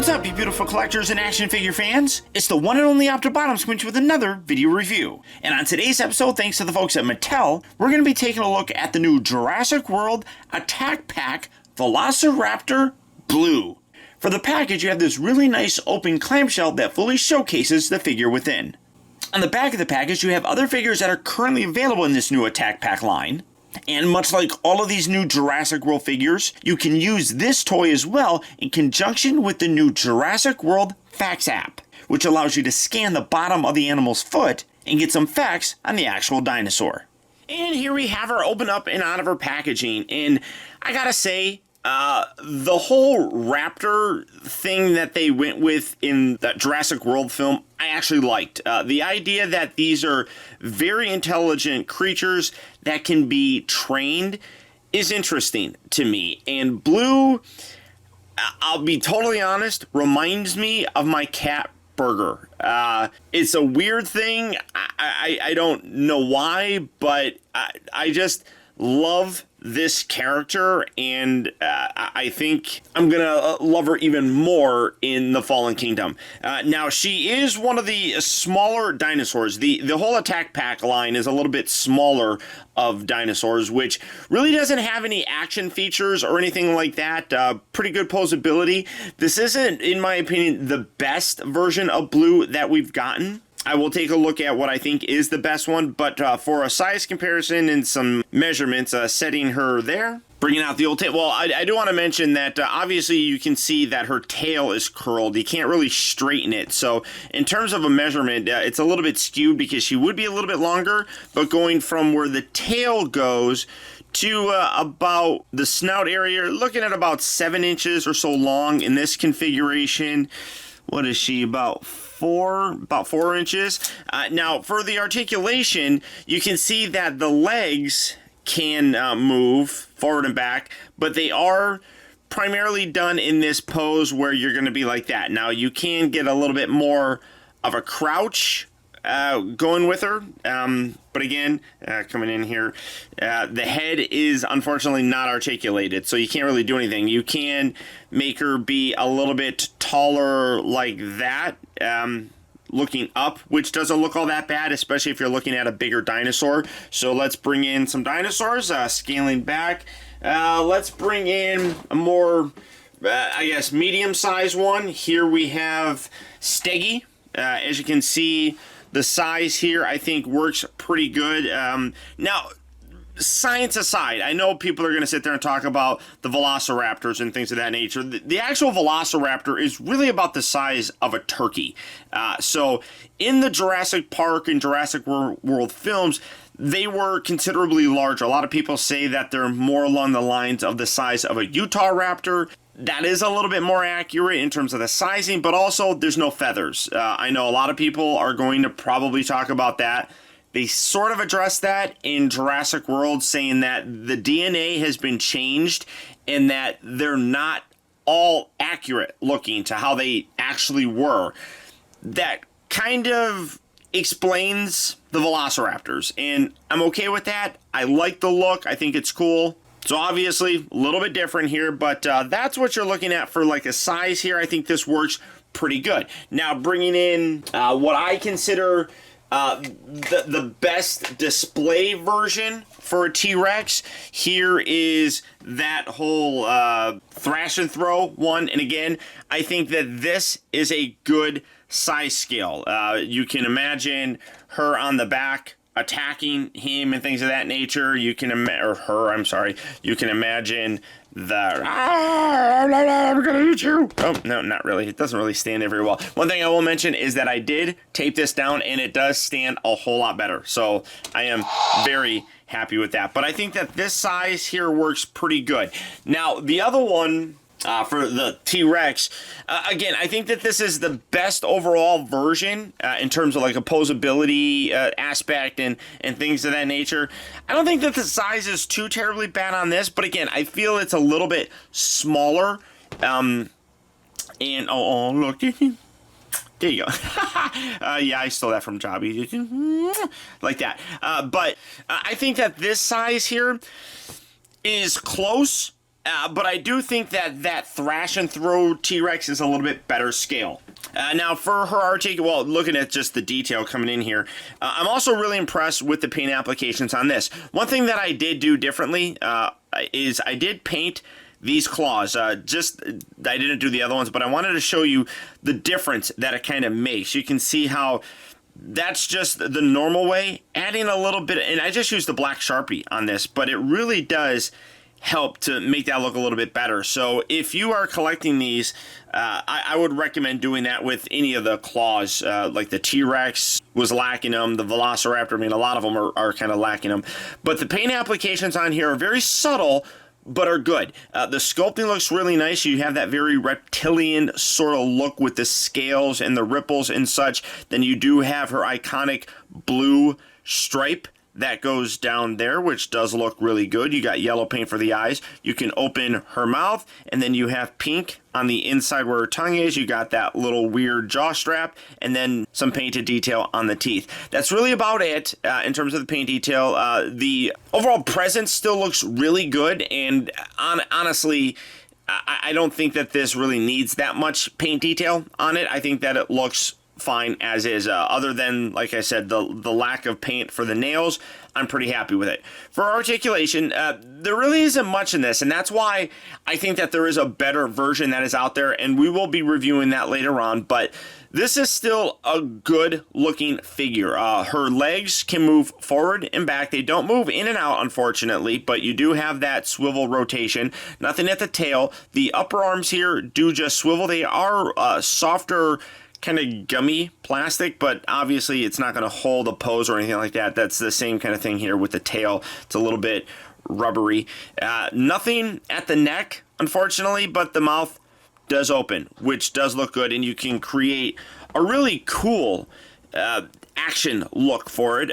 What's up, you beautiful collectors and action figure fans? It's the one and only Optibotimus coming with another video review. And on today's episode, thanks to the folks at Mattel, we're going to be taking a look at the new Jurassic World Attack Pack VELOCIRAPTOR Blue. For the package, you have this really nice open clamshell that fully showcases the figure within. On the back of the package, you have other figures that are currently available in this new Attack Pack line. And much like all of these new Jurassic World figures, you can use this toy as well in conjunction with the new Jurassic World Facts app, which allows you to scan the bottom of the animal's foot and get some facts on the actual dinosaur. And here we have her open up and out of her packaging, and I gotta say, the whole raptor thing that they went with in that Jurassic World film, I actually liked. The idea that these are very intelligent creatures that can be trained is interesting to me. And Blue, I'll be totally honest, reminds me of my cat Burger. It's a weird thing. I don't know why, but I just love this character, and I think I'm gonna love her even more in the Fallen Kingdom. Now, she is one of the smaller dinosaurs. The whole Attack Pack line is a little bit smaller of dinosaurs, which really doesn't have any action features or anything like that. Pretty good posability. This isn't, in my opinion, the best version of Blue that we've gotten. I will take a look at what I think is the best one, but for a size comparison and some measurements, setting her there, bringing out the old tail. Well, I do want to mention that obviously you can see that her tail is curled. You can't really straighten it. So in terms of a measurement, it's a little bit skewed because she would be a little bit longer, but going from where the tail goes to about the snout area, looking at about 7 inches or so long in this configuration. What is she, about 4 inches? Now, for the articulation, you can see that the legs can move forward and back, but they are primarily done in this pose where you're going to be like that. Now, you can get a little bit more of a crouch going with her, but again, coming in here, the head is unfortunately not articulated, so you can't really do anything. You can make her be a little bit taller like that, looking up, which doesn't look all that bad, especially if you're looking at a bigger dinosaur. So let's bring in some dinosaurs, scaling back. Let's bring in a more, I guess, medium-sized one. Here we have Steggy. As you can see, the size here, I think, works pretty good. Now, science aside, I know people are going to sit there and talk about the velociraptors and things of that nature. The actual velociraptor is really about the size of a turkey. So in the Jurassic Park and Jurassic World films, they were considerably larger. A lot of people say that they're more along the lines of the size of a Utah raptor. That is a little bit more accurate in terms of the sizing, but also there's no feathers. I know a lot of people are going to probably talk about that. They sort of address that in Jurassic World, saying that the DNA has been changed and that they're not all accurate looking to how they actually were. That kind of explains the velociraptors, and I'm okay with that. I like the look. I think it's cool. So obviously a little bit different here, but that's what you're looking at for like a size here. I think this works pretty good. Now bringing in what I consider the best display version for a T-Rex. Here is that whole thrash and throw one. And again, I think that this is a good size scale. You can imagine her on the back attacking him and things of that nature. You can you can imagine the I'm gonna eat you. Oh no, not really. It doesn't really stand there very well. One thing I will mention is that I did tape this down and it does stand a whole lot better, so I am very happy with that. But I think that this size here works pretty good. Now the other one, for the T-Rex, again, I think that this is the best overall version in terms of like a posability aspect and things of that nature. I don't think that the size is too terribly bad on this, but again, I feel it's a little bit smaller. And oh look, there you go. Yeah, I stole that from Jobby. Like that. But I think that this size here is close But I do think that that thrash and throw T-Rex is a little bit better scale. Now, for her well, looking at just the detail coming in here, I'm also really impressed with the paint applications on this. One thing that I did do differently is I did paint these claws. I didn't do the other ones, but I wanted to show you the difference that it kind of makes. You can see how that's just the normal way. Adding a little bit, and I just used the black Sharpie on this, but it really does help to make that look a little bit better. So if you are collecting these, I would recommend doing that with any of the claws, like the T-Rex was lacking them, the Velociraptor, I mean, a lot of them are kind of lacking them. But the paint applications on here are very subtle, but are good. The sculpting looks really nice. You have that very reptilian sort of look with the scales and the ripples and such. Then you do have her iconic blue stripe that goes down there, which does look really good. You got yellow paint for the eyes. You can open her mouth, and then you have pink on the inside where her tongue is. You got that little weird jaw strap, and then some painted detail on the teeth. That's really about it in terms of the paint detail. The overall presence still looks really good, and honestly, I don't think that this really needs that much paint detail on it. I think that it looks fine as is. Other than, like I said, the lack of paint for the nails, I'm pretty happy with it. For articulation, there really isn't much in this, and that's why I think that there is a better version that is out there, and we will be reviewing that later on, but this is still a good looking figure. Her legs can move forward and back. They don't move in and out, unfortunately, but you do have that swivel rotation. Nothing at the tail. The upper arms here do just swivel. They are softer, kind of gummy plastic, but obviously it's not going to hold a pose or anything like that. That's the same kind of thing here with the tail. It's a little bit rubbery. Nothing at the neck, unfortunately, but the mouth does open, which does look good, and you can create a really cool action look for it.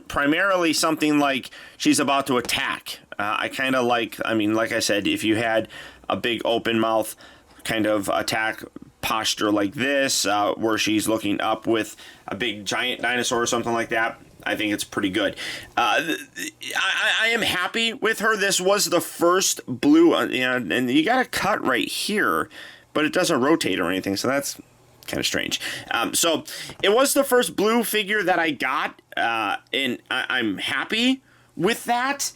Primarily something like she's about to attack. I kind of like I said, if you had a big open mouth kind of attack posture like this, where she's looking up with a big giant dinosaur or something like that, I think it's pretty good. I am happy with her. This was the first blue, and you got a cut right here, but it doesn't rotate or anything, so that's kind of strange. So it was the first blue figure that I got, and I'm happy with that.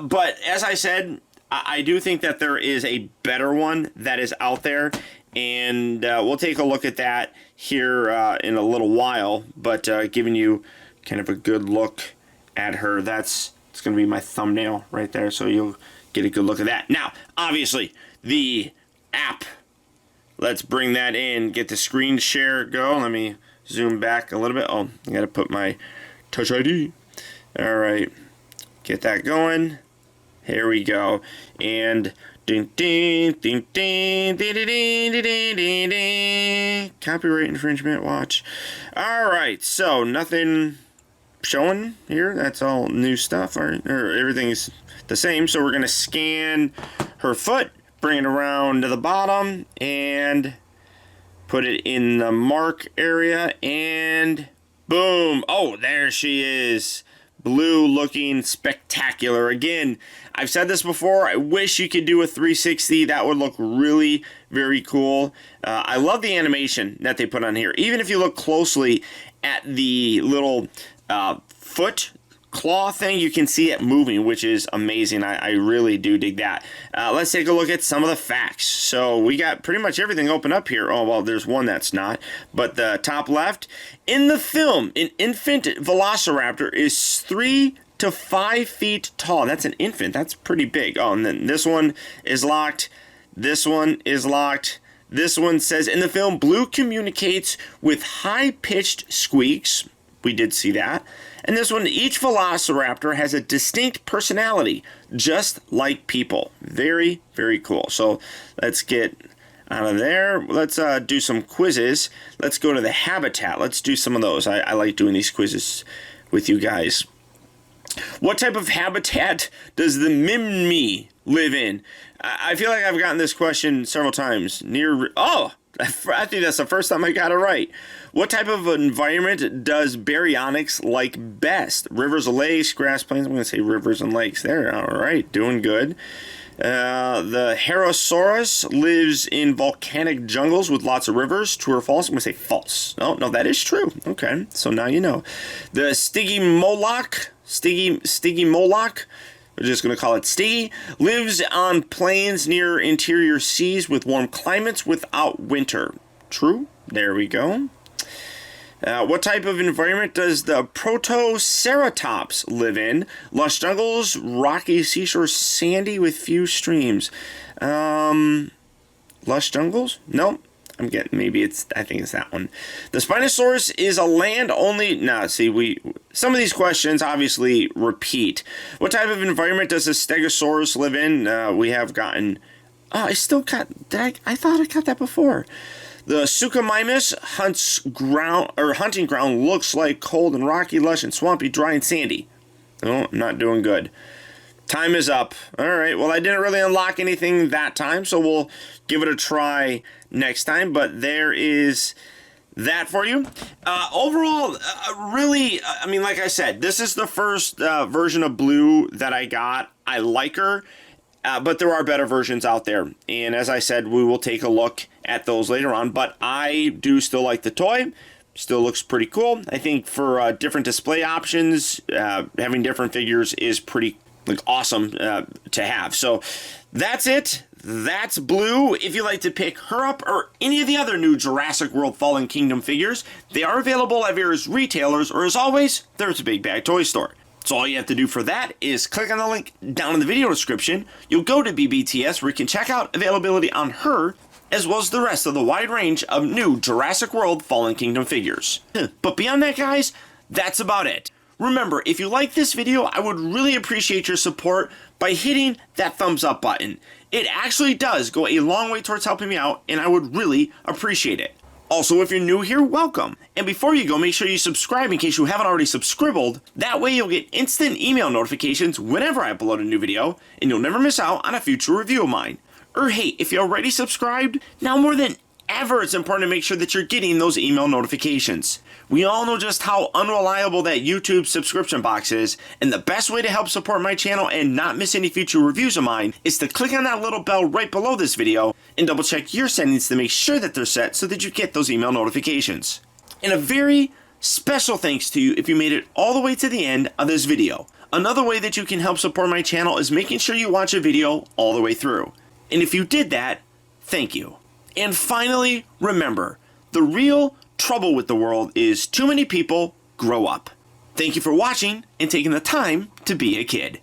But as I said, I do think that there is a better one that is out there, and we'll take a look at that here in a little while, but giving you kind of a good look at her. It's going to be my thumbnail right there, so you'll get a good look at that. Now, obviously, the app. Let's bring that in, get the screen share go. Let me zoom back a little bit. Oh, I got to put my Touch ID. All right, get that going. Here we go. And ding ding ding ding ding ding ding ding ding ding. Copyright infringement. Watch. All right. So nothing showing here. That's all new stuff. Or everything's the same. So we're gonna scan her foot, bring it around to the bottom, and put it in the mark area. And boom. Oh, there she is. Blue looking spectacular. Again, I've said this before, I wish you could do a 360. That would look really very cool. I love the animation that they put on here. Even if you look closely at the little foot claw thing, you can see it moving, which is amazing. I really do dig that. Let's take a look at some of the facts. So we got pretty much everything open up here. Oh, well, there's one that's not. But the top left, in the film, an infant velociraptor is 3 to 5 feet tall. That's an infant. That's pretty big. Oh, and then this one is locked. This one is locked. This one says, in the film, Blue communicates with high-pitched squeaks. We did see that. And this one, each velociraptor has a distinct personality, just like people. Very, very cool. So let's get out of there. Let's do some quizzes. Let's go to the habitat. Let's do some of those. I like doing these quizzes with you guys. What type of habitat does the Mimmi live in? I feel like I've gotten this question several times. I think that's the first time I got it right. What type of environment does baryonyx like best? Rivers, lakes, grass plains. I'm going to say rivers and lakes there. All right, doing good. The Herosaurus lives in volcanic jungles with lots of rivers. True or false? I'm going to say false. No, that is true. Okay, so now you know. The Stygimoloch, we're just going to call it Stiggy, lives on plains near interior seas with warm climates without winter. True? There we go. What type of environment does the Protoceratops live in? Lush jungles, rocky seashore, sandy with few streams. Lush jungles? Nope. I'm getting, I think it's that one. The Spinosaurus is a land only. Some of these questions obviously repeat. What type of environment does the Stegosaurus live in? We have gotten. I thought I got that before. The Suchomimus hunting ground looks like cold and rocky, lush and swampy, dry and sandy. Oh, I'm not doing good. Time is up. All right, well, I didn't really unlock anything that time, so we'll give it a try next time, but there is that for you. Overall, really, like I said, this is the first version of Blue that I got. I like her. But there are better versions out there. And as I said, we will take a look at those later on. But I do still like the toy. Still looks pretty cool. I think for different display options, having different figures is pretty awesome to have. So that's it. That's Blue. If you'd like to pick her up or any of the other new Jurassic World Fallen Kingdom figures, they are available at various retailers, or as always, there's a Big Bag Toy Store. So all you have to do for that is click on the link down in the video description. You'll go to BBTS where you can check out availability on her, as well as the rest of the wide range of new Jurassic World Fallen Kingdom figures. But beyond that, guys, that's about it. Remember, if you like this video, I would really appreciate your support by hitting that thumbs up button. It actually does go a long way towards helping me out, and I would really appreciate it. Also, if you're new here, welcome. And before you go, make sure you subscribe in case you haven't already subscribed. That way you'll get instant email notifications whenever I upload a new video, and you'll never miss out on a future review of mine. Or hey, if you're already subscribed, now more than ever it's important to make sure that you're getting those email notifications. We all know just how unreliable that YouTube subscription box is, and the best way to help support my channel and not miss any future reviews of mine is to click on that little bell right below this video and double check your settings to make sure that they're set so that you get those email notifications. And a very special thanks to you if you made it all the way to the end of this video. Another way that you can help support my channel is making sure you watch a video all the way through. And if you did that, thank you. And finally, remember, the real trouble with the world is too many people grow up. Thank you for watching and taking the time to be a kid.